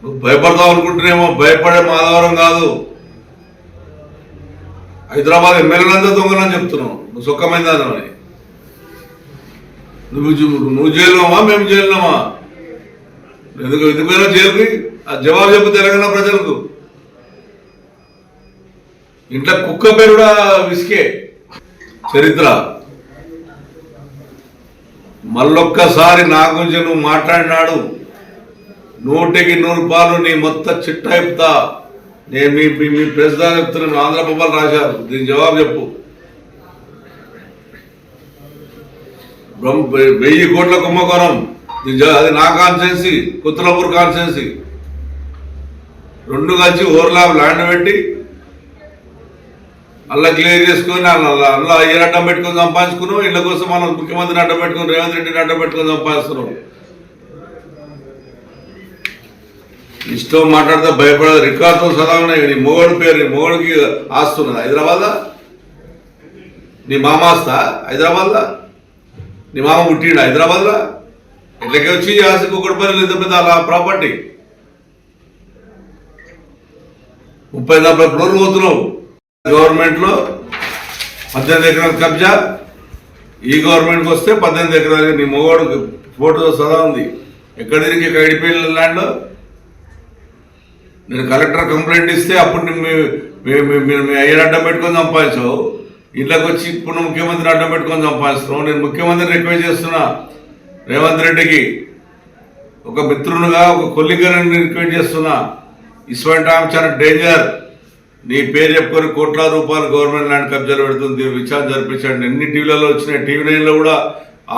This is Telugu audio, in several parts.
నువ్వు భయపడతావు అనుకుంటున్నామో, భయపడే మాధవరం కాదు. హైదరాబాద్ ఎమ్మెల్యేలంతా దొంగలని చెప్తున్నావు. నువ్వు సుఖమైందని నువ్వు జైలున్నామా, మేము జైలున్నామా? ఎందుకైనా జైలుకి ఆ జవాబు చెప్పు తెలంగాణ ప్రజలకు. ఇంట్లో కుక్క పేరు కూడా విసికే చరిత్ర. మళ్ళొక్కసారి నా గురించి నువ్వు మాట్లాడినాడు 100కి 100 పాలు నీ మొత్తం చిట్టా చెప్తా. నేను మీ ప్రెసిడెంట్ చెప్తున్నాను, ఆంధ్రప్రభలు రాశారు, దీని జవాబు చెప్పు. 1000 కోట్ల కుంభకోణం, అది నా కాన్స్టిట్యున్సీ, కుత్తులపూర్ కాన్స్టిట్యున్సీ. 2 కలిసి ఓవర్లాప్ ల్యాండ్ పెట్టి అలా క్లియర్ చేసుకుని అలా అయ్యని అడ్డం పెట్టుకుని సంపాదించుకున్నాం. ఇళ్ళ కోసం మనం ముఖ్యమంత్రిని అడ్డం పెట్టుకుని, రేవంత్ రెడ్డిని అడ్డం పెట్టుకుని సంపాదిస్తున్నాం. ఇష్టం మాట్లాడితే భయపడదు. రికార్డుతో సదా ఉన్నాయి. నీ మొగడు పేరు, నీ మొగడికి ఆస్తున్నది హైదరాబాద్లో. నీ మామ ఆస్తా హైదరాబాద్లో? నీ మామ పుట్టిండు హైదరాబాద్లో? ఇట్లకే వచ్చి ఆస్తికి 1 పని ఇంత పెద్ద అలా ప్రాపర్టీ 30-40 క్రోర్లు పోతున్నావు. గవర్నమెంట్లో 18 ఎకరాల కబ్జా, ఈ గవర్నమెంట్కి వస్తే 18 ఎకరాలు. నీ మొగోడు ఫోటో సదా ఉంది. ఎక్కడ తిరిగి ఐడిపిఎల్ ల్యాండ్లో నేను కలెక్టర్ కంప్లైంట్ ఇస్తే అప్పుడు మీ అయ్యని అడ్డం పెట్టుకొని సంపాదించావు. ఇళ్ళకి వచ్చి ఇప్పుడు ముఖ్యమంత్రిని అడ్డం పెట్టుకొని సంపాదిస్తున్నావు. నేను ముఖ్యమంత్రిని రిక్వెస్ట్ చేస్తున్నా, రేవంత్ రెడ్డికి ఒక మిత్రునిగా, ఒక కొల్లిగని రిక్వెస్ట్ చేస్తున్నా. ఇటువంటి ఆమె చాలా డేంజర్. నీ పేరు చెప్పుకొని కోట్ల రూపాయలు గవర్నమెంట్ ల్యాండ్ కబ్జాలు పెడుతుంది. విచారణ జరిపించండి. ఎన్ని టీవీలలో వచ్చినాయి, టీవీ 9లో కూడా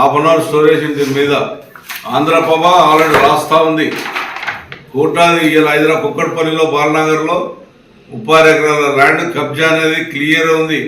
½ అవర్ స్టోరేజ్ దీని మీద. ఆంధ్రప్రభ ఆల్రెడీ రాస్తా ఉంది. కోట్లాది ఇలా హైదరాబాద్ కుక్కడపల్లిలో, బాలనగర్లో 36 ఎకరాల ల్యాండ్ కబ్జా అనేది క్లియర్ ఉంది.